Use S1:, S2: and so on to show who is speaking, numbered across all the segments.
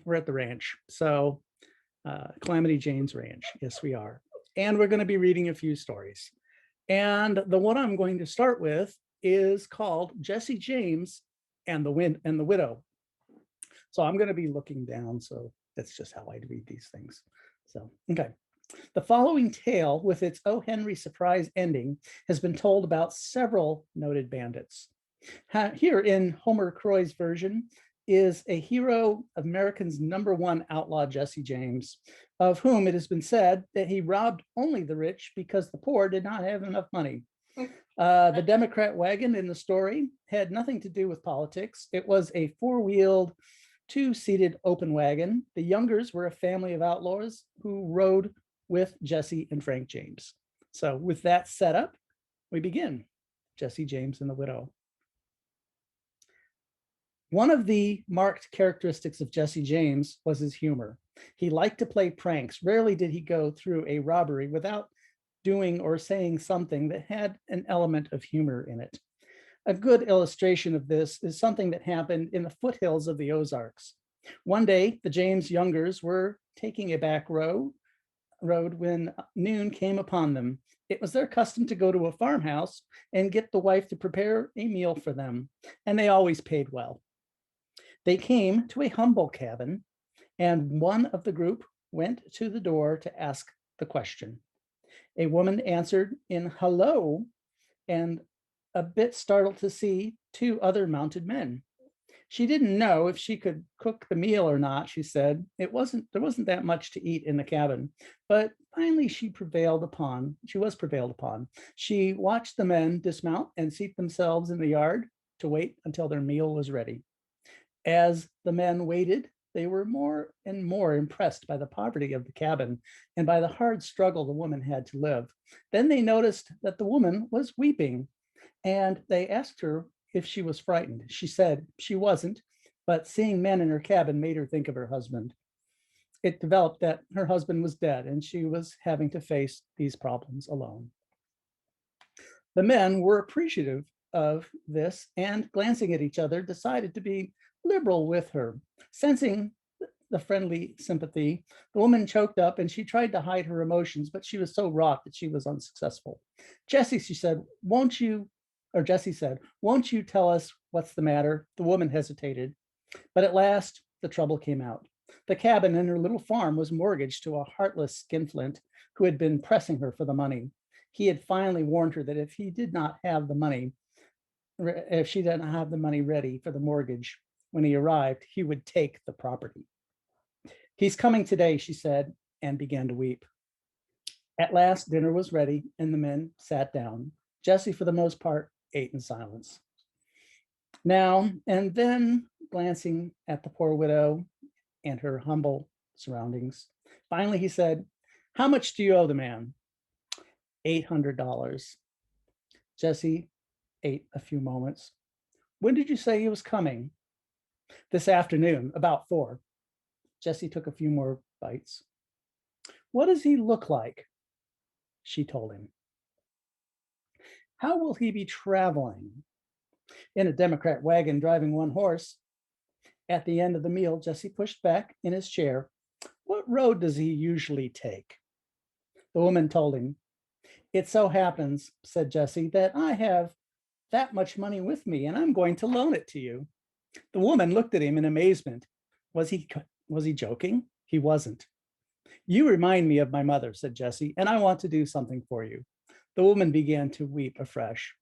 S1: We're at the ranch. So Calamity Jane's ranch. Yes, we are. And we're going to be reading a few stories. And the one I'm going to start with is called Jesse James and the Wind and the Widow. So I'm going to be looking down. So that's just how I read these things. So, okay. The following tale, with its O. Henry surprise ending, has been told about several noted bandits. Here in Homer Croy's version is a hero of American's #1 outlaw, Jesse James, of whom it has been said that he robbed only the rich because the poor did not have enough money. The Democrat wagon in the story had nothing to do with politics. It was a four-wheeled, two-seated open wagon. The Youngers were a family of outlaws who rode with Jesse and Frank James. So with that set up, we begin. Jesse James and the Widow. One of the marked characteristics of Jesse James was his humor. He liked to play pranks. Rarely did he go through a robbery without doing or saying something that had an element of humor in it. A good illustration of this is something that happened in the foothills of the Ozarks. One day, the James Youngers were taking a back road when noon came upon them. It was their custom to go to a farmhouse and get the wife to prepare a meal for them, and they always paid well. They came to a humble cabin, and one of the group went to the door to ask the question. A woman answered in hello, and a bit startled to see two other mounted men. She didn't know if she could cook the meal or not, she said. There wasn't that much to eat in the cabin, but finally she was prevailed upon. She watched the men dismount and seat themselves in the yard to wait until their meal was ready. As the men waited, they were more and more impressed by the poverty of the cabin and by the hard struggle the woman had to live. Then they noticed that the woman was weeping, and they asked her if she was frightened. She said she wasn't, but seeing men in her cabin made her think of her husband. It developed that her husband was dead and she was having to face these problems alone. The men were appreciative of this and, glancing at each other, decided to be liberal with her. Sensing the friendly sympathy, the woman choked up and she tried to hide her emotions, but she was so wrought that she was unsuccessful. Jesse, she said, Jesse said, won't you tell us what's the matter? The woman hesitated, but at last the trouble came out. The cabin in her little farm was mortgaged to a heartless skinflint who had been pressing her for the money. He had finally warned her that if she did not have the money ready for the mortgage when he arrived, he would take the property. He's coming today, she said, and began to weep. At last, dinner was ready, and the men sat down. Jesse, for the most part, ate in silence. Now and then, glancing at the poor widow and her humble surroundings, finally he said, how much do you owe the man? $800. Jesse ate a few moments. When did you say he was coming? This afternoon, about 4. Jesse took a few more bites. What does he look like? She told him. How will he be traveling? In a Democrat wagon driving one horse. At the end of the meal, Jesse pushed back in his chair. What road does he usually take? The woman told him. It so happens, said Jesse, that I have that much money with me and I'm going to loan it to you. The woman looked at him in amazement. Was he joking? He wasn't. You remind me of my mother, said Jesse, and I want to do something for you. The woman began to weep afresh.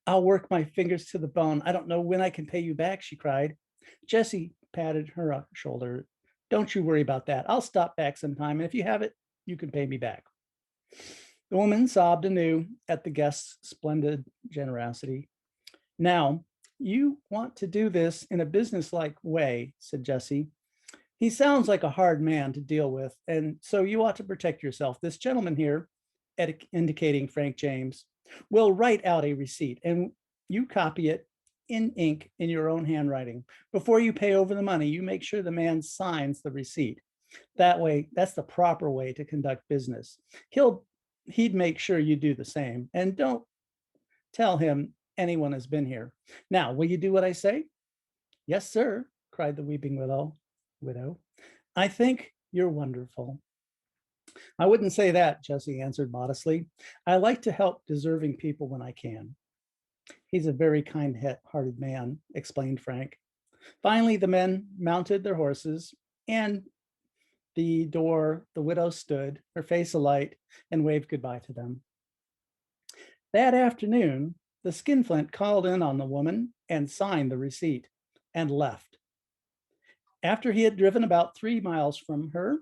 S1: I'll work my fingers to the bone. I don't know when I can pay you back, she cried. Jesse patted her shoulder. Don't you worry about that. I'll stop back sometime, and if you have it, you can pay me back. The woman sobbed anew at the guest's splendid generosity. Now, you want to do this in a businesslike way, said Jesse. He sounds like a hard man to deal with, and so you ought to protect yourself. This gentleman here, indicating Frank James, will write out a receipt, and you copy it in ink in your own handwriting. Before you pay over the money, you make sure the man signs the receipt. That way, that's the proper way to conduct business. He'd make sure you do the same, and don't tell him anyone has been here. Now, will you do what I say? Yes, sir, cried the weeping widow. Widow. I think you're wonderful. I wouldn't say that, Jesse answered modestly. I like to help deserving people when I can. He's a very kind-hearted man, explained Frank. Finally, the men mounted their horses, and the widow stood, her face alight, and waved goodbye to them. That afternoon, the skinflint called in on the woman and signed the receipt and left. After he had driven about 3 miles from her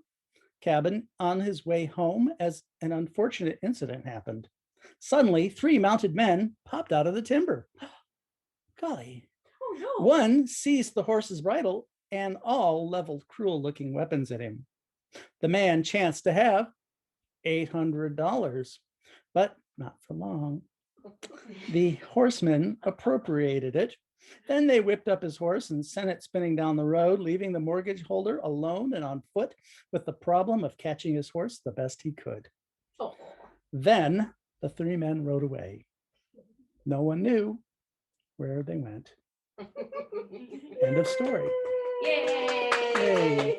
S1: cabin on his way home, as an unfortunate incident happened. Suddenly, 3 mounted men popped out of the timber. Golly.
S2: Oh, no.
S1: One seized the horse's bridle and all leveled cruel-looking weapons at him. The man chanced to have $800, but not for long. The horsemen appropriated it. Then they whipped up his horse and sent it spinning down the road, leaving the mortgage holder alone and on foot with the problem of catching his horse the best he could.
S2: Oh.
S1: Then the 3 men rode away. No one knew where they went. End of story.
S2: Yay!
S1: Yay.